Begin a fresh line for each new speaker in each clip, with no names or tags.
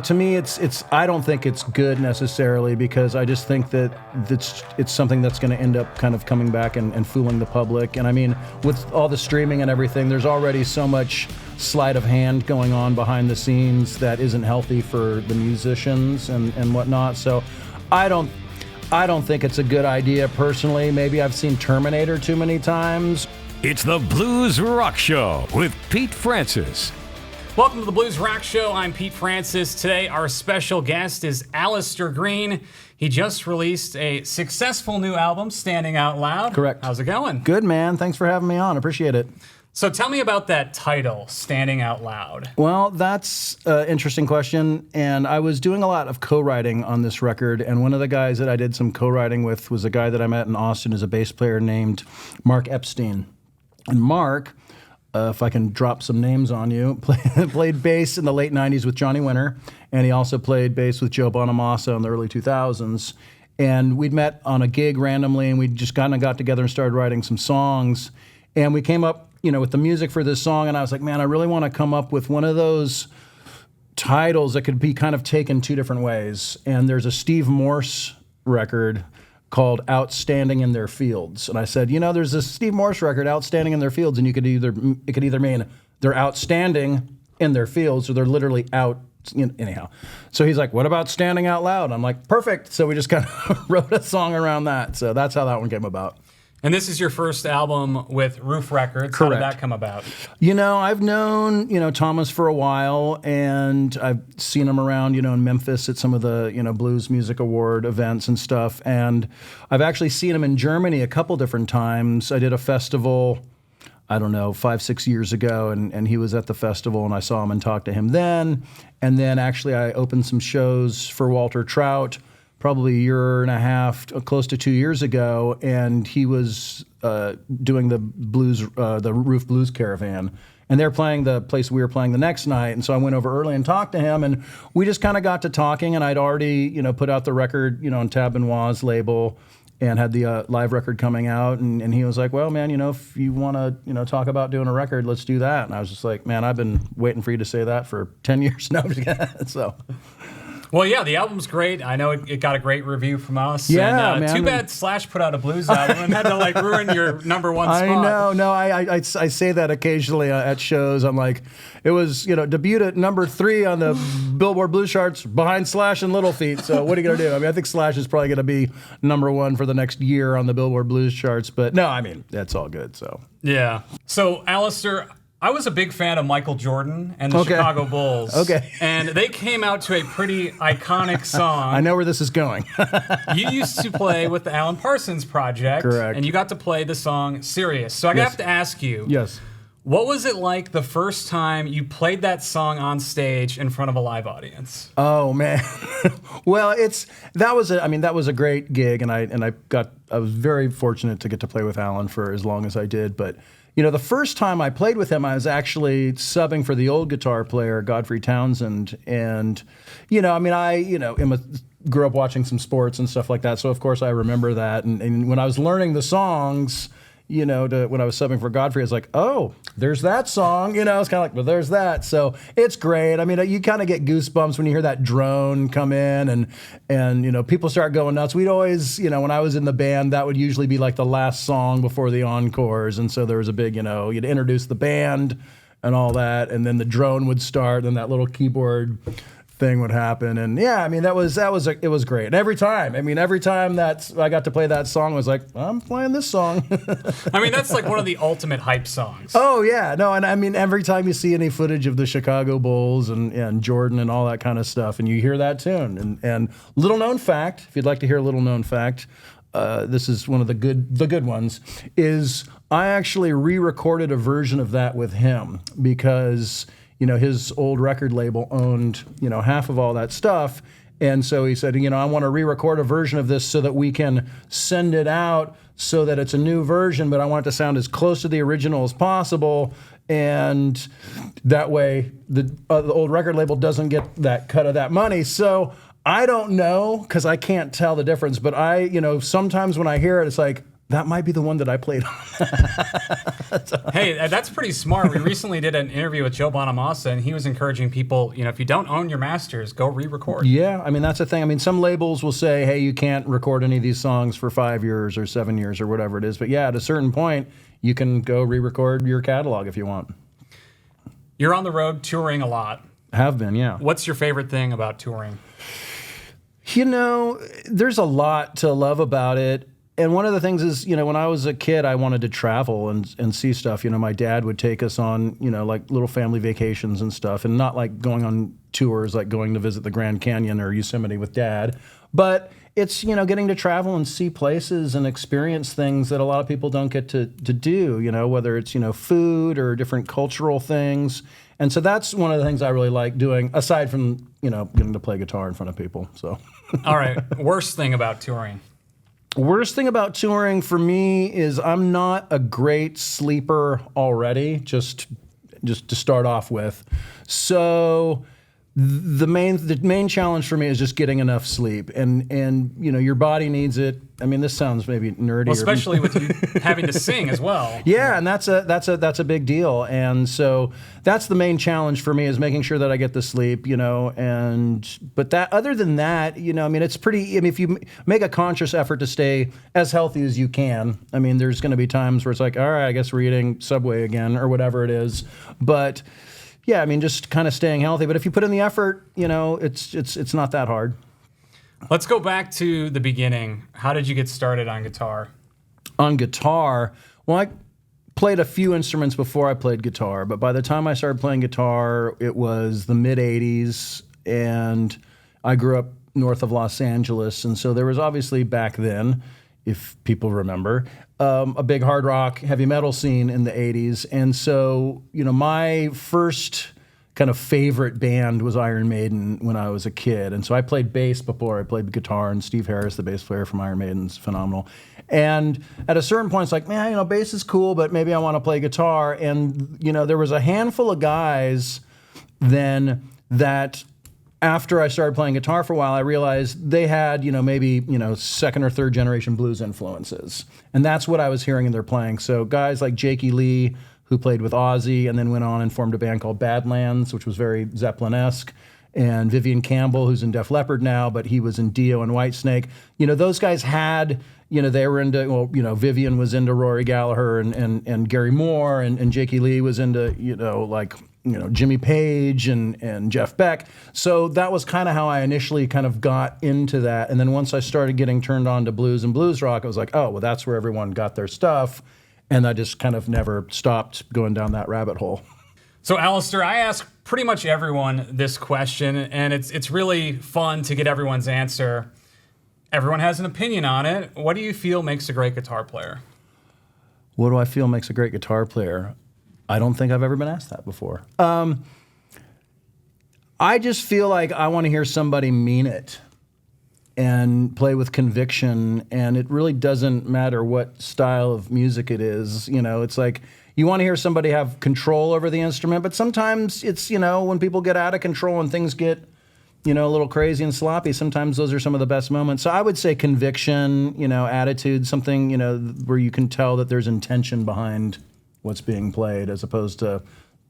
to me, I don't think it's good necessarily, because I just think that it's something that's going to end up kind of coming back and fooling the public. And I mean, with all the streaming and everything, there's already so much sleight of hand going on behind the scenes that isn't healthy for the musicians and whatnot. So I don't think it's a good idea personally. Maybe I've seen Terminator too many times.
It's the Blues Rock Show with Pete Francis.
Welcome to the Blues Rock Show. I'm Pete Francis. Today, our special guest is Alastair Greene. He just released a successful new album, Standing Out Loud.
Correct.
How's it going?
Good, man. Thanks for having me on. Appreciate it.
So tell me about that title, Standing Out Loud.
Well, that's an interesting question. And I was doing a lot of co-writing on this record. And one of the guys that I did some co-writing with was a guy that I met in Austin, who's a bass player named Mark Epstein. And Mark, if I can drop some names on you, played bass in the late 90s with Johnny Winter, and he also played bass with Joe Bonamassa in the early 2000s. And we'd met on a gig randomly, and we just kind of got together and started writing some songs. And we came up, with the music for this song, and I was like, man, I really want to come up with one of those titles that could be kind of taken two different ways. And there's a Steve Morse record called Outstanding in Their Fields. And I said, there's this Steve Morse record, Outstanding in Their Fields, and it could either mean they're outstanding in their fields or they're literally out, anyhow. So he's like, what about Standing Out Loud? I'm like, perfect. So we just kind of wrote a song around that. So that's how that one came about.
And this is your first album with Roof Records.
Correct.
How did that come about?
I've known, Thomas for a while, and I've seen him around, in Memphis at some of the, Blues Music Award events and stuff. And I've actually seen him in Germany a couple different times. I did a festival, 5-6 years ago, and he was at the festival, and I saw him and talked to him then. And then actually I opened some shows for Walter Trout probably a year and a half, close to 2 years ago, and he was doing the Roof Blues Caravan, and they're playing the place we were playing the next night, and so I went over early and talked to him, and we just kind of got to talking, and I'd already, put out the record, on Tab Benoit's label, and had the live record coming out, and he was like, well, man, if you want to, talk about doing a record, let's do that, and I was just like, man, I've been waiting for you to say that for 10 years now, so...
Well, yeah, the album's great. I know it got a great review from us.
Yeah,
and,
man.
Too bad Slash put out a blues album and had to ruin your number one spot.
I know. No, I say that occasionally at shows. I'm like, it was debuted at number 3 on the Billboard Blues charts behind Slash and Little Feat. So what are you gonna do? I mean, I think Slash is probably gonna be number 1 for the next year on the Billboard Blues charts. But no, I mean that's all good. So
yeah. So Alastair, I was a big fan of Michael Jordan and the Chicago Bulls.
Okay.
And they came out to a pretty iconic song.
I know where this is going.
You used to play with the Alan Parsons Project.
Correct.
And you got to play the song Sirius. So I have to ask you.
Yes.
What was it like the first time you played that song on stage in front of a live audience?
Oh man, well that was a great gig, and I was very fortunate to get to play with Alan for as long as I did. But the first time I played with him, I was actually subbing for the old guitar player Godfrey Townsend, and I grew up watching some sports and stuff like that, so of course I remember that. And when I was learning the songs, when I was subbing for Godfrey, I was like, oh, there's that song. It's kind of like, well, there's that. So it's great. I mean, you kind of get goosebumps when you hear that drone come in and people start going nuts. We'd always, when I was in the band, that would usually be like the last song before the encores. And so there was a big, you'd introduce the band and all that, and then the drone would start, and that little keyboard thing would happen, and yeah, I mean it was great. And every time that I got to play that song, I was like, I'm playing this song.
I mean, that's like one of the ultimate hype songs.
Oh yeah, no, and I mean every time you see any footage of the Chicago Bulls and Jordan and all that kind of stuff, and you hear that tune, and little known fact, if you'd like to hear a little known fact, this is one of the good ones, is I actually re-recorded a version of that with him because his old record label owned, half of all that stuff. And so he said, I want to re-record a version of this so that we can send it out so that it's a new version, but I want it to sound as close to the original as possible. And that way the old record label doesn't get that cut of that money. So I don't know, because I can't tell the difference, but sometimes when I hear it, it's like, that might be the one that I played on.
Hey, that's pretty smart. We recently did an interview with Joe Bonamassa, and he was encouraging people, if you don't own your masters, go re-record.
Yeah, I mean, that's the thing. I mean, some labels will say, hey, you can't record any of these songs for 5 years or 7 years or whatever it is. But yeah, at a certain point, you can go re-record your catalog if you want.
You're on the road touring a lot.
Have been, yeah.
What's your favorite thing about touring?
There's a lot to love about it. And one of the things is, when I was a kid, I wanted to travel and see stuff. My dad would take us on, like little family vacations and stuff, and not like going on tours, like going to visit the Grand Canyon or Yosemite with Dad. But it's, getting to travel and see places and experience things that a lot of people don't get to do, whether it's, food or different cultural things. And so that's one of the things I really like doing, aside from, getting to play guitar in front of people. So.
All right. Worst thing about touring?
Worst thing about touring for me is I'm not a great sleeper already, just to start off with. So the main challenge for me is just getting enough sleep, and your body needs it. I mean, this sounds maybe nerdy,
well, especially with you having to sing as well.
Yeah, and that's a big deal, and so that's the main challenge for me, is making sure that I get the sleep, but that, other than that, I mean, it's pretty. I mean, if you make a conscious effort to stay as healthy as you can, I mean, there's going to be times where it's like, all right, I guess we're eating Subway again or whatever it is, but. Yeah, I mean, just kind of staying healthy. But if you put in the effort, it's not that hard.
Let's go back to the beginning. How did you get started on guitar?
On guitar, well, I played a few instruments before I played guitar. But by the time I started playing guitar, it was the mid-'80s. And I grew up north of Los Angeles. And so there was obviously back then, if people remember, a big hard rock, heavy metal scene in the 80s. And so, my first kind of favorite band was Iron Maiden when I was a kid. And so I played bass before I played guitar, and Steve Harris, the bass player from Iron Maiden, is phenomenal. And at a certain point, it's like, man, bass is cool, but maybe I want to play guitar. And, there was a handful of guys then that, after I started playing guitar for a while, I realized they had, maybe, second or third generation blues influences. And that's what I was hearing in their playing. So guys like Jakey Lee, who played with Ozzy and then went on and formed a band called Badlands, which was very Zeppelin-esque. And Vivian Campbell, who's in Def Leppard now, but he was in Dio and Whitesnake. Those guys had, they were into, Vivian was into Rory Gallagher and Gary Moore, and Jakey Lee was into, Jimmy Page and Jeff Beck. So that was kind of how I initially kind of got into that. And then once I started getting turned on to blues and blues rock, I was like, oh, well, that's where everyone got their stuff. And I just kind of never stopped going down that rabbit hole.
So, Alastair, I ask pretty much everyone this question, and it's really fun to get everyone's answer. Everyone has an opinion on it. What do you feel makes a great guitar player?
What do I feel makes a great guitar player? I don't think I've ever been asked that before. I just feel like I want to hear somebody mean it and play with conviction, and it really doesn't matter what style of music it is. It's like you want to hear somebody have control over the instrument, but sometimes it's, when people get out of control and things get, a little crazy and sloppy, sometimes those are some of the best moments. So I would say conviction, attitude, something, where you can tell that there's intention behind what's being played, as opposed to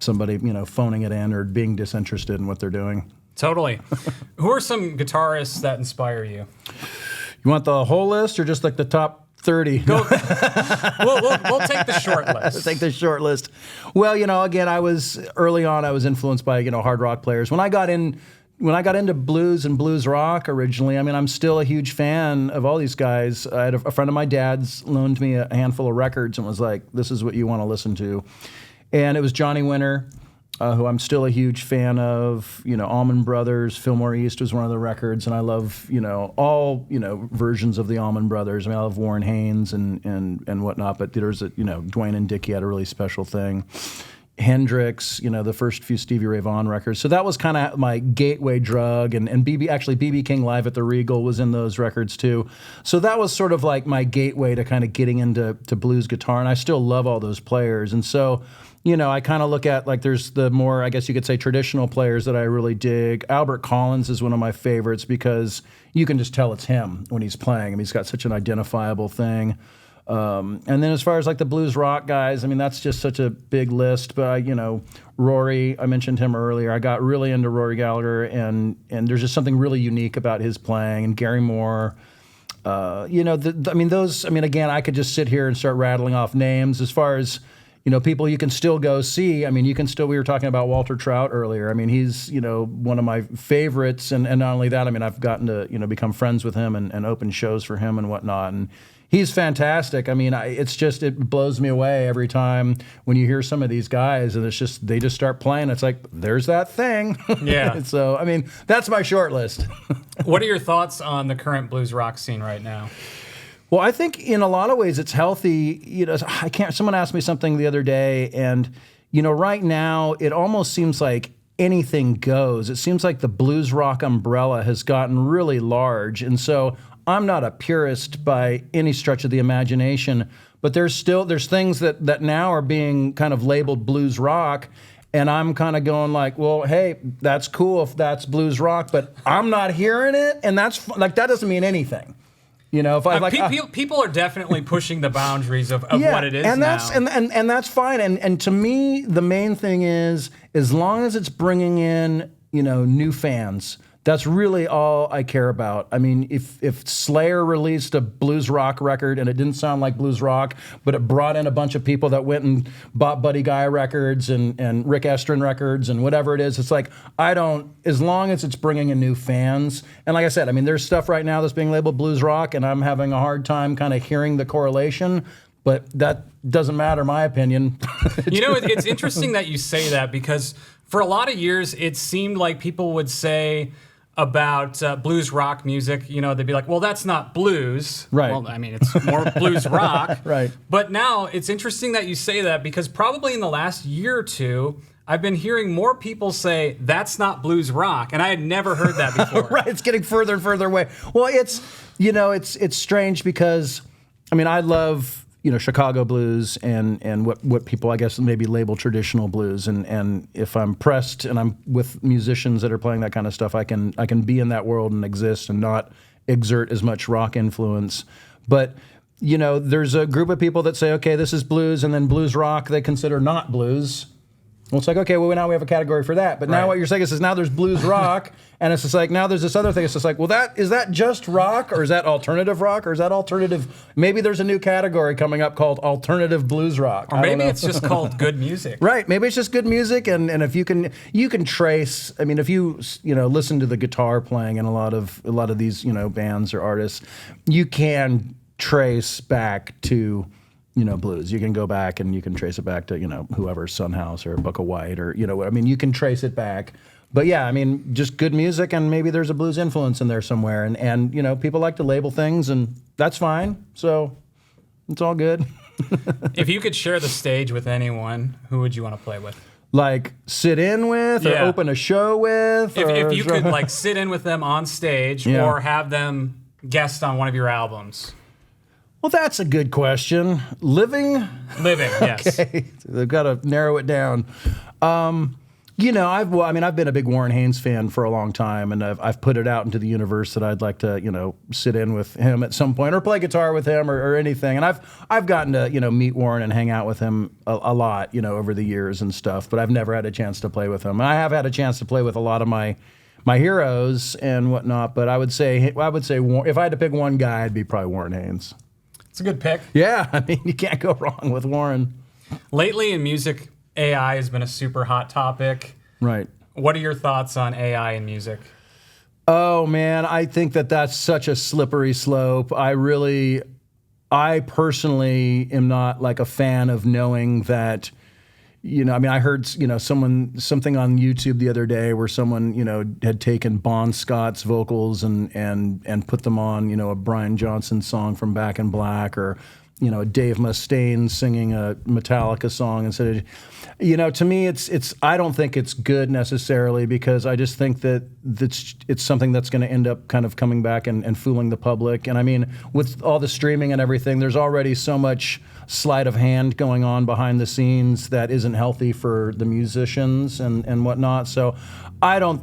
somebody, phoning it in or being disinterested in what they're doing.
Totally. Who are some guitarists that inspire you?
You want the whole list or just like the top 30?
We'll take the short list.
Take the short list. Well, again, I was influenced by, hard rock players. When I got into blues and blues rock originally, I mean, I'm still a huge fan of all these guys. I had a friend of my dad's loaned me a handful of records and was like, this is what you want to listen to. And it was Johnny Winter, who I'm still a huge fan of. Allman Brothers, Fillmore East was one of the records, and I love, all, versions of the Allman Brothers. I mean, I love Warren Haynes and whatnot, but there's Dwayne and Dickie had a really special thing. Hendrix, the first few Stevie Ray Vaughan records. So that was kind of my gateway drug, and B.B. King Live at the Regal was in those records too. So that was sort of like my gateway to kind of getting into blues guitar, and I still love all those players. And so, I kind of look at, like, there's the more, I guess you could say, traditional players that I really dig. Albert Collins is one of my favorites because you can just tell it's him when he's playing. I mean, he's got such an identifiable thing. And then as far as like the blues rock guys, I mean, that's just such a big list. But Rory, I mentioned him earlier. I got really into Rory Gallagher, and there's just something really unique about his playing. And Gary Moore, again, I could just sit here and start rattling off names. As far as people you can still go see. I mean, we were talking about Walter Trout earlier. I mean, he's, one of my favorites. And not only that, I mean, I've gotten to, become friends with him and open shows for him and whatnot. And he's fantastic. I mean, it blows me away every time when you hear some of these guys and they just start playing. It's like, there's that thing.
Yeah.
So, I mean, that's my short list.
What are your thoughts on the current blues rock scene right now?
Well, I think in a lot of ways it's healthy. Someone asked me something the other day, and, right now it almost seems like anything goes. It seems like the blues rock umbrella has gotten really large. And so I'm not a purist by any stretch of the imagination, but there's things that now are being kind of labeled blues rock. And I'm kind of going like, well, hey, that's cool if that's blues rock, but I'm not hearing it. And that's like, that doesn't mean anything. If
people are definitely pushing the boundaries of what it is
and
now.
That's fine. And to me, the main thing is, as long as it's bringing in, new fans, that's really all I care about. I mean, if Slayer released a blues rock record and it didn't sound like blues rock, but it brought in a bunch of people that went and bought Buddy Guy records and Rick Estrin records and whatever it is, it's like, as long as it's bringing in new fans. And like I said, I mean, there's stuff right now that's being labeled blues rock, and I'm having a hard time kind of hearing the correlation, but that doesn't matter, my opinion.
It's interesting that you say that, because for a lot of years, it seemed like people would say about blues rock music, they'd be like, well, that's not blues.
Right.
Well, I mean, it's more blues rock.
Right.
But now it's interesting that you say that, because probably in the last year or two, I've been hearing more people say that's not blues rock, and I had never heard that before.
Right. It's getting further and further away. Well, it's strange because, I mean, I love Chicago blues and what people, I guess, maybe label traditional blues. And if I'm pressed and I'm with musicians that are playing that kind of stuff, I can be in that world and exist and not exert as much rock influence. But, there's a group of people that say, okay, this is blues, and then blues rock they consider not blues. Well, it's like, okay, well, now we have a category for that. But now what you're saying is now there's blues rock, and it's just like, now there's this other thing. It's just like, well, is that just rock, or is that alternative rock, or is that alternative? Maybe there's a new category coming up called alternative blues rock.
Or maybe it's just called good music.
Right. Maybe it's just good music. And if you can trace, I mean, if you listen to the guitar playing in a lot of these, bands or artists, you can trace back to blues. You can go back and you can trace it back to, whoever, Son House or Book of White or, I mean, you can trace it back. But yeah, I mean, just good music, and maybe there's a blues influence in there somewhere. And people like to label things, and that's fine. So it's all good.
If you could share the stage with anyone, who would you want to play with?
Like sit in with or open a show with?
If you could like sit in with them on stage or have them guest on one of your albums.
Well, that's a good question. Living,
yes.
Okay, they've got to narrow it down. I've been a big Warren Haynes fan for a long time, and I've put it out into the universe that I'd like to, sit in with him at some point or play guitar with him or anything. And I've gotten to, meet Warren and hang out with him a lot, over the years and stuff. But I've never had a chance to play with him. I have had a chance to play with a lot of my heroes and whatnot. But I would say if I had to pick one guy, it'd be probably Warren Haynes.
It's a good pick.
Yeah, I mean, you can't go wrong with Warren.
Lately in music, AI has been a super hot topic.
Right.
What are your thoughts on AI in music?
Oh, man, I think that's such a slippery slope. I personally am not like a fan of knowing that, I heard, something on YouTube the other day where someone, had taken Bon Scott's vocals and put them on, a Brian Johnson song from Back in Black, or, Dave Mustaine singing a Metallica song instead of, to me, I don't think it's good necessarily, because I just think that it's something that's going to end up kind of coming back and fooling the public. And I mean, with all the streaming and everything, there's already so much sleight of hand going on behind the scenes that isn't healthy for the musicians and whatnot. So I don't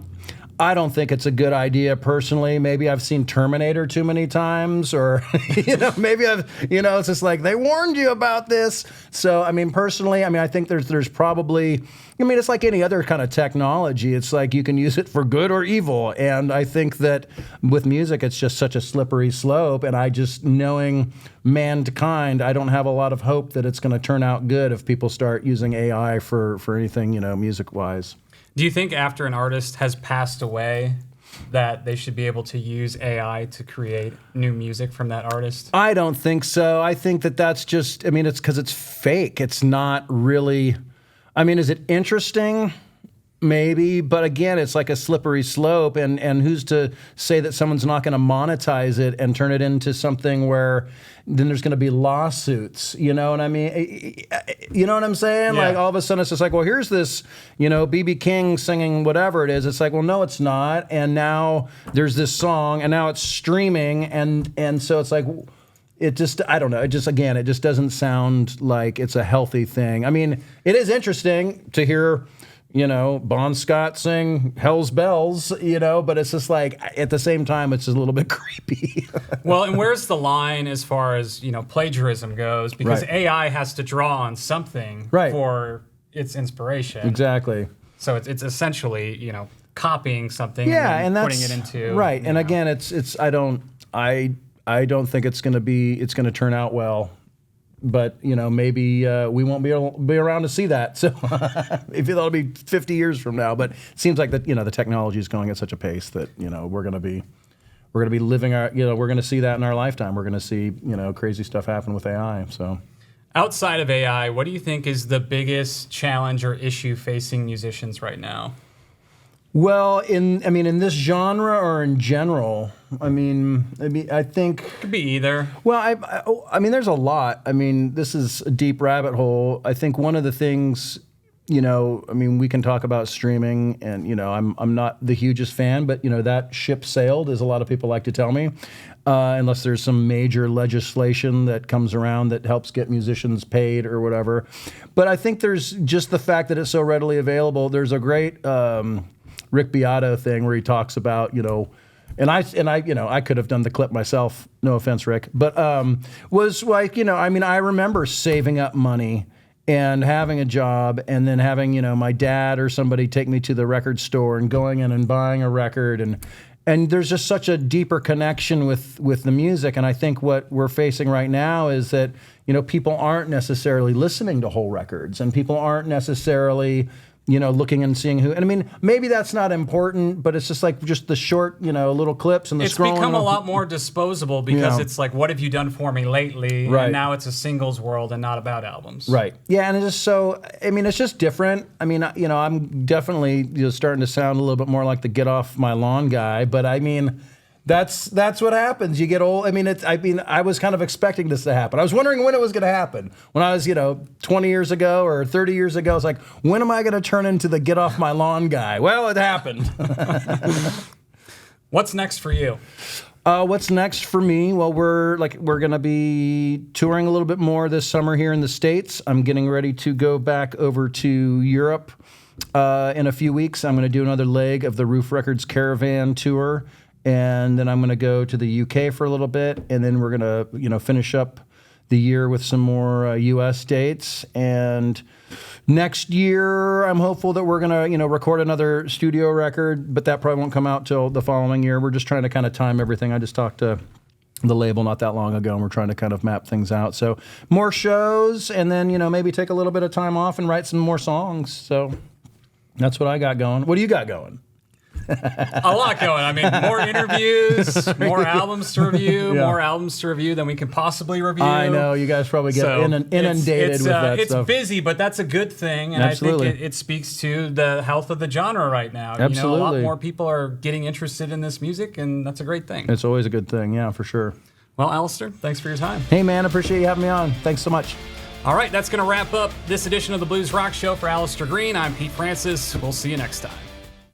I don't think it's a good idea personally. Maybe I've seen Terminator too many times, or maybe it's just like they warned you about this. So I mean, personally, I think there's probably, it's like any other kind of technology. It's like you can use it for good or evil, and I think that with music, it's just such a slippery slope. And I just, knowing mankind, I don't have a lot of hope that it's going to turn out good if people start using AI for anything, music wise.
Do you think after an artist has passed away that they should be able to use AI to create new music from that artist?
I don't think so. I think that's just, it's because it's fake. It's not really, is it interesting? Maybe, but again, it's like a slippery slope, and who's to say that someone's not going to monetize it and turn it into something where then there's going to be lawsuits, you know what I mean? You know what I'm saying?
Yeah.
Like all of a sudden it's just like, well, here's this, B.B. King singing whatever it is. It's like, well, no, it's not. And now there's this song, and now it's streaming, and so it's like, it just, I don't know. It just doesn't sound like it's a healthy thing. It is interesting to hear, Bon Scott sing Hell's Bells, but it's just like, at the same time, it's just a little bit creepy.
Well, and where's the line as far as, plagiarism goes? Because
Right.
AI has to draw on something
Right.
for its inspiration.
Exactly.
So it's essentially, copying something
Yeah,
and
and
then
that's
putting it into
right. And
know.
again, it's I don't think it's going to turn out well. But maybe we won't be around to see that. So maybe that'll be 50 years from now. But it seems like that the technology is going at such a pace that we're going to be living our we're going to see that in our lifetime. We're going to see crazy stuff happen with AI. So
Outside of AI, what do you think is the biggest challenge or issue facing musicians right now?
well, in this genre or in general, I think.
Could be either.
Well, there's a lot. This is a deep rabbit hole. I think one of the things, we can talk about streaming, and I'm not the hugest fan, but that ship sailed, as a lot of people like to tell me, unless there's some major legislation that comes around that helps get musicians paid or whatever. But I think there's just the fact that it's so readily available. There's a great Rick Beato thing where he talks about, and I could have done the clip myself. No offense, Rick, but was like, I remember saving up money and having a job, and then having my dad or somebody take me to the record store and going in and buying a record, and there's just such a deeper connection with the music. And I think what we're facing right now is that people aren't necessarily listening to whole records, and people aren't necessarily looking and seeing who, and maybe that's not important, but it's just the short, little clips and the
It's
scrolling.
become a lot more disposable because it's like, what have you done for me lately?
Right.
And now it's a singles world and not about albums.
Right. Yeah, and it's just so. It's just different. I'm definitely starting to sound a little bit more like the get off my lawn guy, but that's what happens. You get old. I was kind of expecting this to happen. I was wondering when it was going to happen. When I was, 20 years ago or 30 years ago, I was like, when am I going to turn into the get off my lawn guy? Well, it happened.
What's next for you?
What's next for me? Well, we're going to be touring a little bit more this summer here in the States. I'm getting ready to go back over to Europe in a few weeks. I'm going to do another leg of the Roof Records Caravan tour. And then I'm going to go to the UK for a little bit, and then we're going to, finish up the year with some more US dates. And next year, I'm hopeful that we're going to, record another studio record, but that probably won't come out till the following year. We're just trying to kind of time everything. I just talked to the label not that long ago, and we're trying to kind of map things out. So more shows, and then, maybe take a little bit of time off and write some more songs. So that's what I got going. What do you got going?
A lot going. More interviews, more albums to review, more albums to review than we can possibly review.
I know, you guys probably get inundated with that
it's
stuff.
It's busy, but that's a good thing, and
Absolutely.
I think it speaks to the health of the genre right now.
Absolutely.
A lot more people are getting interested in this music, and that's a great thing.
It's always a good thing, yeah, for sure.
Well, Alastair, thanks for your time.
Hey, man, appreciate you having me on. Thanks so much.
All right, that's going to wrap up this edition of the Blues Rock Show. For Alastair Greene, I'm Pete Francis. We'll see you next time.